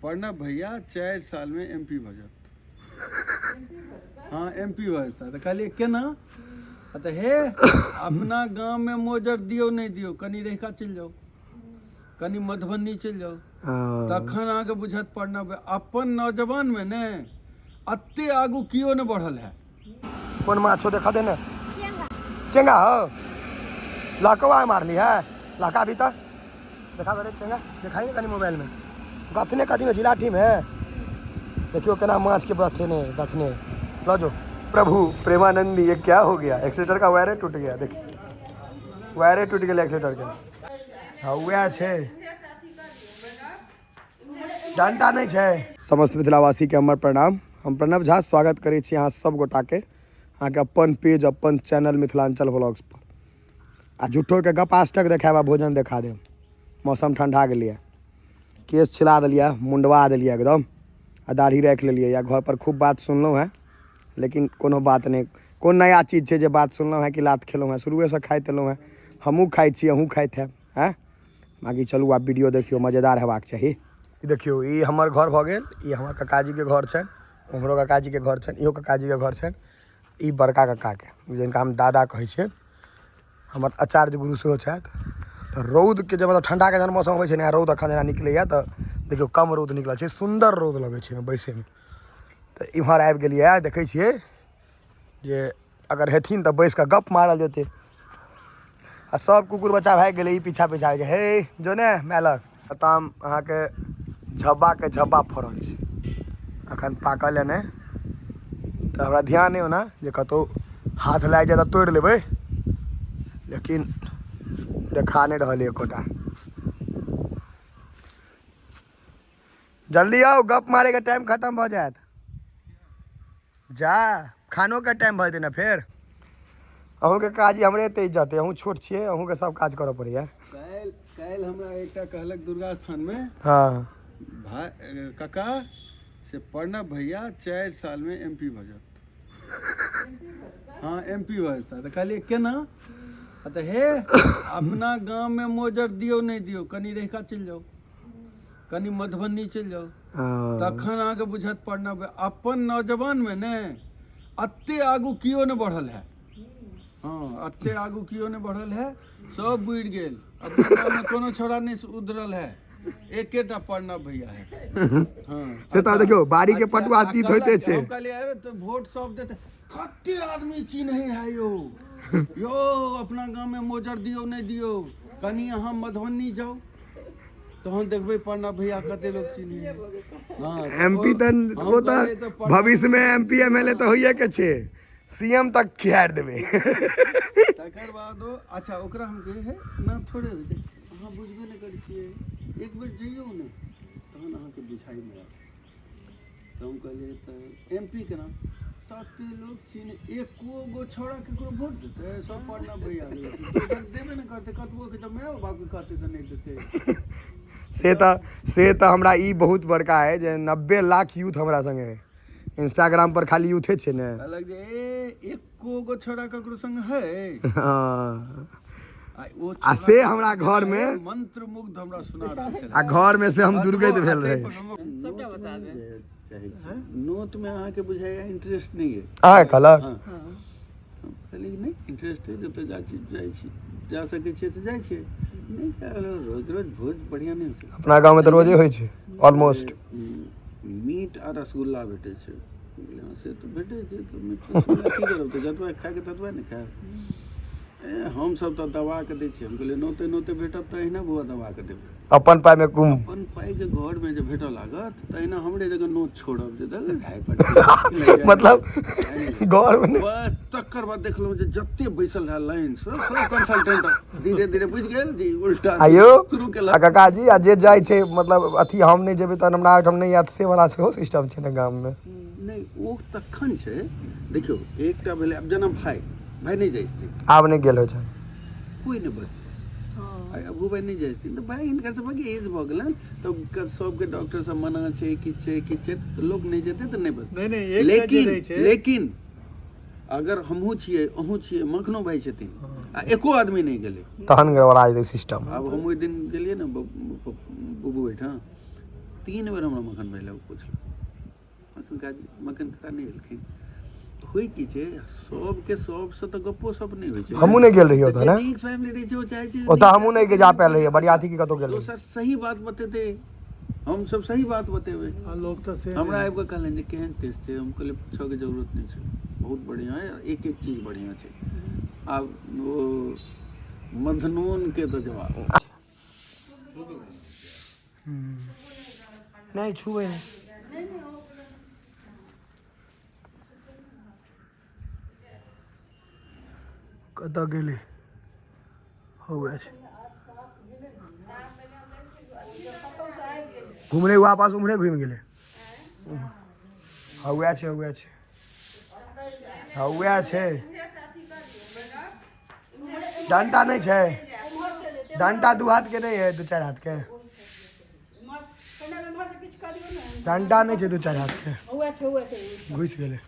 प्रणब भैया 4 साल में MP भजत। हाँ MP भजता तो कहलिए केना तो हे अपना गांव में मोजर दियो नहीं दियो, कनी रेखा चल जाओ, कनी मधुबनी चल जाओ, तखन आगे बुझत प्रणब अपन नौजवान में ने अत्ते आगू कियो न बढ़ल है। कौन माछो देखा देना चेंगा हो लकवा मारली है लका भी तो देखा दे चेंगा दिखाई नहीं कनी मोबाइल में गथने कदी में जिलाठी में देखियो केना माछ के बथने बथने लो जो प्रभु प्रेमानंदी ये क्या हो गया एक्सीटर का वायरे टूट गया देखिए वायरे टूट गया एक्सीटर के हाँ वह है डंटा नहीं है। समस्त मिथिलावासी के हमर प्रणाम। हम प्रणव झा स्वागत करै छी अहाँ सब गोटा के अहाँ के अपन पेज अपन चैनल मिथिलांचल व्लॉग्स पर। आ झूठो के गप आज तक देखाबा भोजन देखा देम। मौसम ठंडा गेलिए केस छिला दिलिए मुंडवा दिलिए एकदम आ दाढ़ी राख लेलिए या घर पर खूब बात सुनलहुँ है लेकिन कोनो बात नहीं कोन नया चीज छै जे बात सुनलहुँ है कि लात खेलहुँ है शुरुए से खाइत एलहुँ है हमहूँ खाइ छी अहूँ खाइत है हैं बाकी चलू आब वीडियो देखियो मजेदार हेबाक चाही। देखियो ई हमर घर भऽ गेल ई हमर ककाजी के घर छनि उम्हरो ककाजी के घर छनि इहो ककाजी के घर छनि ई बड़का कका के जिनका हम दादा कहै छियै हमर आचार्य गुरु सेहो छथि। तो रौद के जब मतलब ठंडा के जहन मौसम होइ छै ने रौद अखन जेना निकलैया तऽ देखियो कम रौद निकलल छै सुंदर रौद लगै छै बैसे में। तो इम्हर आबि गेलियै देखै छियै जे अगर हेथिन तऽ बैस कऽ गप मारल जेतै आ सब कुकुर बच्चा भागि गेलै ई पीछा पीछा हे जो ने मेलक तम अहाँके झब्बा के झब्बा फड़ल छै अखन पाकल है नहि तऽ हमरा ध्यान नहि होना जे कतौ हाथ लागि जाए तऽ तोड़ि लेबै लेकिन देखा नहीं रहा एकोटा। जल्दी आओ गप मारे के टाइम खत्म हो जाए जा खानो के टाइम भऽ जेतै ने फेर अहूँ के काज हमरे एते इज्जत है अहूँ छोट छियै अहूँ के सब काज करऽ पड़ैया। काल्हि हमरा एकटा कहलक दुर्गा स्थान में हाँ भाई काका से प्रणब भैया 4 साल में MP भजत। हाँ MP भजता तो कहलिए केना तो हे अपना गांव में मोजर दियो नहीं दियो, कनी रेखा चल जाओ, कनी मधुबनी चल जाओ, तखन आगे बुझत प्रणब अपन नौजवान में ने अत्ते आगू कियो न बढ़ल है। हाँ अत्ते आगू कियो न बढ़ल है सब बुढ़ गेल अब में कोनो छोरा नहीं उधरल है एकेटा प्रणब भैया है। हाँ से तो देखियो बाड़ी के पटुआ तीत होते छे हम कहलिए अरे तो वोट सब देते कते आदमी चिन्ह है यो यो अपना गांव में मोजर दियो नहीं दियो, कनी अहाँ मधुबनी जाओ तहन देखबे प्रणब भैया कते लोग चिन्ह। हाँ MP तो भविष्य में MP MLA तो होइए के छे CM तक खियार देबे तकर बाद अच्छा ओकरा हम कहे है ना थोड़े हो जाए अहाँ बुझबे नहीं करै छियै एक बेर जइयो ने तहन अहाँ के बुझाई में तो हम कहलिए तो MP के नाम तते लोग चिन्ह एको गो छोड़ा केकरो वोट देते सब प्रणब भैया देबे नहीं करते कतबो के तो मैं बाप के कहते तो नहीं देते से तो हमरा ई बहुत बड़का है जे 90 लाख यूथ हमरा संगे है इंस्टाग्राम पर खाली यूथे छे ने अलग जे एको गो छोड़ा ककरो संग है। हाँ आ से हमरा घर में मंत्र मुग्ध हमरा सुना रहल छे आ घर में से हम दुर्गति भेल रहे सबटा बता दे नोट में अहाँ के बुझाया इंटरेस्ट नहीं है आ कहलक कहली नहीं इंटरेस्ट है जतऽ जाइ छी जा सकै छियै तऽ जाइ छियै नहीं क्या रोज रोज भोज बढ़िया नहीं होय अपना गांव में तो रोजे होय छै ऑलमोस्ट मीट आ रसगुल्ला भेटै छै से तो भेटै छै तो मीट रसगुल्ला की करब तऽ जतबा खाय के ततबा ने खायब हम सब तो दबा के दै छियै हम कहलिए नोते नोते भेटब तऽ अहिना बुआ दबा के देबै अपन पाई में कुम अपन पाई के घर में जे भेटऽ लागत तहिना हमरे जगह नोट छोड़ब जे दग ढाई पर मतलब घर में बस तकर बाद देखलहुं जे जत्ते बैसल रहा लाइन सब कंसल्टेंट धीरे धीरे बुझ गेल जी उल्टा आयो शुरू केलक काका जी आ जे जाय छै मतलब अथी हम नहीं जेबै त हमरा हम नहीं याद से वाला सेहो सिस्टम छै ने गाम में नहीं ओ तखन छै देखियो एकटा भेलै अब जना भाई नहीं जाइ छथिन आब नहीं गेल हो छै कोई नहीं बच अबू भाई नहीं जाइ छथिन तऽ भाई हिनकर सबके एज भऽ गेलन तऽ सबके डॉक्टर सब मना छै किछ छै तऽ लोग नहीं जेतै तऽ नहीं बच लेकिन अगर हमहू छियै अहू छियै मखनो भाई छथिन आ एको आदमी नहीं गेलै तहन गड़बड़ा जेतै सिस्टम। अब हम ओइ दिन गेलियै ने बुबू ओइठाम 3 बेर हमरा मखन भाई लग पूछल मखन का नहीं एलखिन होई की छै सबके सबसे तो गप्पो सब नहीं होय छै हमहू नहीं गेल रहियो त ना नीक फैमिली रही छै वो चाहे छै ओता हमहू नहीं के जा पाल रहियो बरियाती की कतो गेल रहियो दोसर सही बात बतेते हम सब सही बात बतेबे लोग तो से हमरा आबि के कहलन जे केहन टेस्ट छै हम कहले पूछे के जरूरत नहीं छै बहुत बढ़िया है एक एक चीज बढ़िया छै अब वो मधनून के तो जवाब नहीं छुए कतऽ गेले हुए छै घुमरे वापस उमरे घुमि गेले हुए छै डंटा नहीं छै डंटा 2 हाथ के नहीं है 2-4 हाथ के डंटा नहीं छै 2-4 हाथ के घुस गेले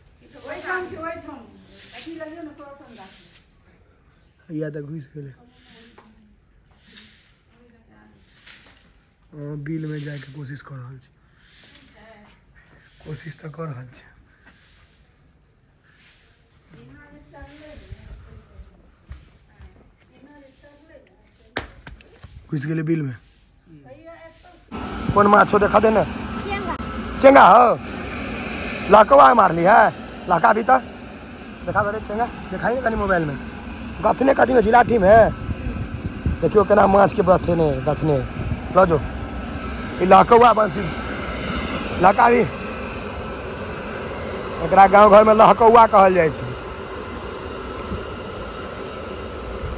या तऽ घुस गेले बिल में जाके कोशिश कर रहल छी कोशिश तऽ कर रहल छी घुस गेले बिल में कौन माछ हो देखा दे ना चेंगा हो लकवा मारली है लका भी तो देखा दे चेंगा दिखाई ना कनी मोबाइल में गथने कदी में जिलाठी में देखियो केना माछ के गथने लो जो ई लकवा बंसी लका भी एकरा गांव घर में लहकौआ कहल जाय छै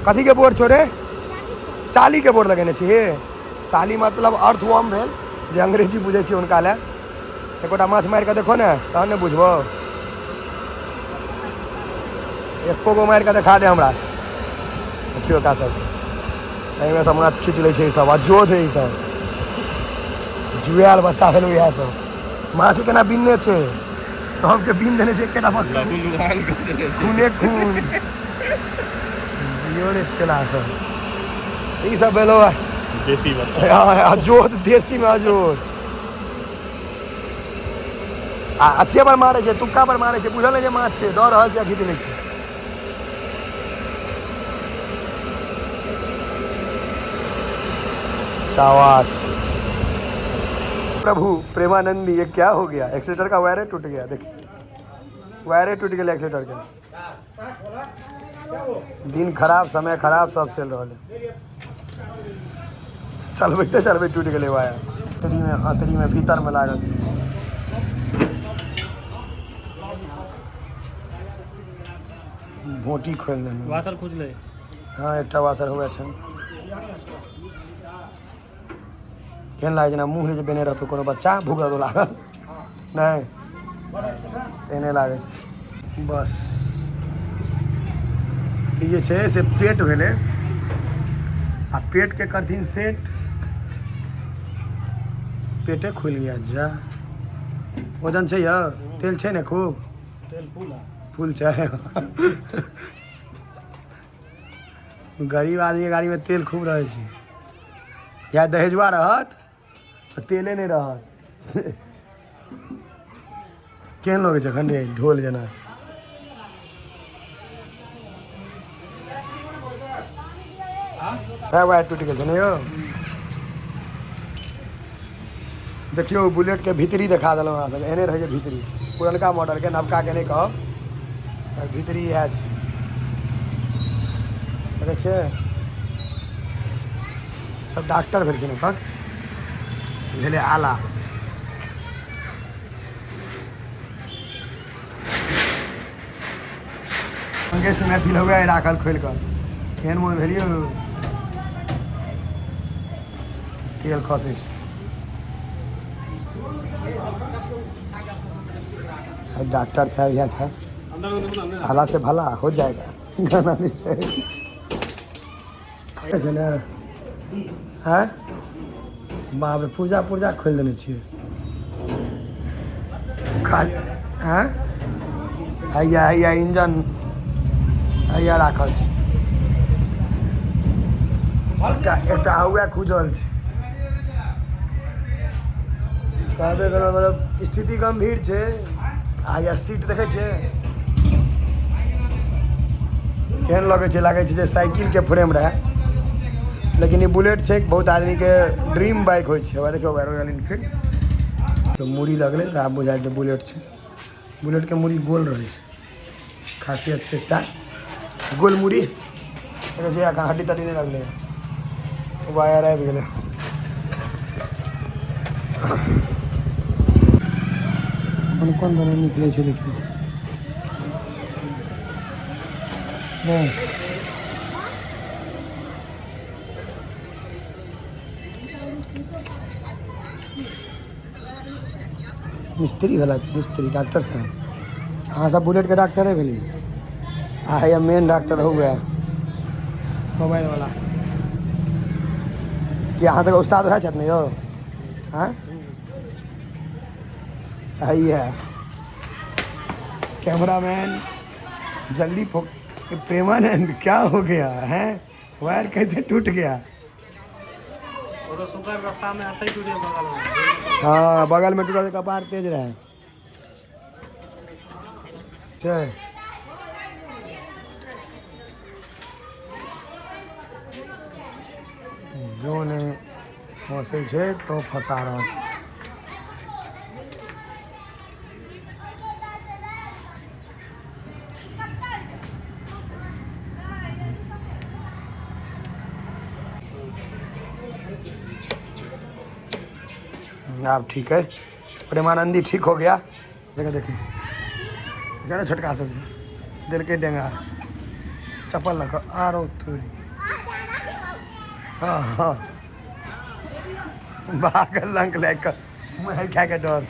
कथी के बोर्ड छोड़े चाली के बोर्ड लगेने छी चाली मतलब अर्थवर्म भेल जे अंग्रेजी बुझे छी हुनका ले एकोटा माछ मार के देखो ने तहन ने बुझबो एको गो मार के दिखा दे हमरा देखियो का सब एहिमे सब माछ खींच लै छै ई सब अजोध है ई सब जुआल बच्चा भेल इएह सब माछ केना बिनने छै सबके बिन देने छै एकेटा पकड़ खूने खून जियो रे चला सब ई सब भेलो देसी बच्चा अजोध देसी में अजोध आ अथिये पर मारे छै तुक्का पर मारे छै बुझल नहि जे माछ छै दऽ रहल छै खींच लै छै शाबाश प्रभु प्रेमानंदी ये क्या हो गया एक्सीलेटर का वायर टूट गया देखिए वायर टूट गया एक्सीलेटर के दिन खराब समय खराब सब चल रहा है चलबे टूट गए वायर हथरी में भीतर में लागल भोटी खोल देने वासर खुजले हाँ एकटा वासर हुए छन केहन लागे जेना मुँह जे बेने रहतौ कोनो बच्चा भूख रहतौ लागल नहीं एहने लागे बस ई जे छै से पेट भेलै आ पेट के करथिन सेट पेटे खुल गया जा वजन छै यौ तेल छै ने खूब तेल फूल छै गरीब आदमी के गाड़ी में तेल खूब रहे छै या दहेजुआ रहत तो तेले नहीं रहत केहन लगे छै खंडे ढोल जना वायर टूट गए ने यो देखियो बुलेट के भीतरी दिखा दिल एहने रहे छै भीतरी पुरनका मॉडल के नवका के नहीं कहब भीतरी इएह छै देखे छै सब डॉक्टर भेलखिन अपन भेलै आला गेस्ट में अथी लगे राखल खोल कर केहन मोन भेलियो तेल खसे डॉक्टर था यहाँ था भला से भला हो जाएगा गाना नहीं चाहिए ना है बाप रे पुर्जा खोल देने छियै खाली हैं हैया इंजन हैया राखल छै एकटा हुए खुजल छै कहबे केना मतलब स्थिति गंभीर छै। आ या सीट देखै छै केहन लगै छै, लागै छै जे साइकिल के फ्रेम रहे, लेकिन ये बुलेट छै। बहुत आदमी के ड्रीम बाइक होइ छै। देखियो रॉयल एनफील्ड तो मुड़ी लगले तो आब बुझाइ छै बुलेट छै। बुलेट के मुड़ी गोल रहै छै, खासियत छै एकटा गोल मुड़ी। देखै छै अखन हड्डी तड्डी नहीं लगले, वायर आबि गेलै। कौन बना निकले छै देखियो नहीं। मिस्त्री भेला, मिस्त्री डॉक्टर साहब अहाँ सब बुलेट के डॉक्टरे भेली। आ या मेन डॉक्टर हो गया मोबाइल वाला कि अहाँ सबके उस्ताद है छथि ने यौ। हाँ है कैमरामैन जल्दी प्रेमानंद क्या हो गया है, वायर कैसे टूट गया। रास्ता में आते ही टूट गया बगल में। हाँ बगल में टूटा, कपार तेज रहे। जो ने फंसे छे तो फंसा रहा है। आप ठीक है, प्रेमानंदी ठीक हो गया। देखो देखिए क्या छटका सब दिल के डेंगा चप्पल लग आ रो थोड़ी। हाँ हाँ भागल लंक लेकर मार खा के डर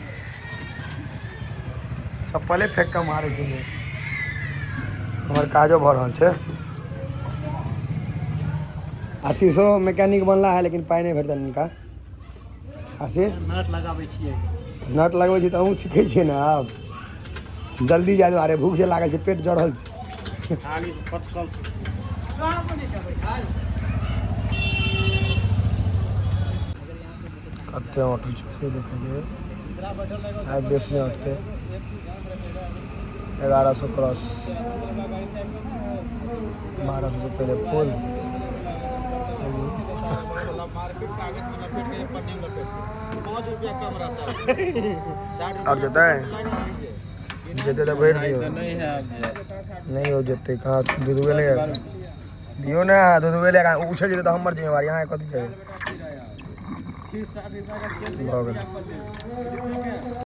चप्पले फेंक के मारे छै। हमार काजो भ रहल छै। आशीषो मैकेनिक बनला है लेकिन पाई नहीं भेटल इनका। आशीष नट लगाबै छियै। नट लगबै छी तऽ अहूँ सीखै छियै ने। आब जल्दी जा दुआरे भूख जे लागल छै, पेट जड़ल छै। खाली पटकल कते ऑटो छै से देखिए। आइ बेसी उठते 1100 क्रॉस 1200 से पहले फुल और जता है जते तो बैठ दियो नहीं हो जते कहाँ दूध ले दियो ना, दूध ले उछल जेते तो हमर जिम्मेवारी। यहाँ कथी छै भऽ गेल।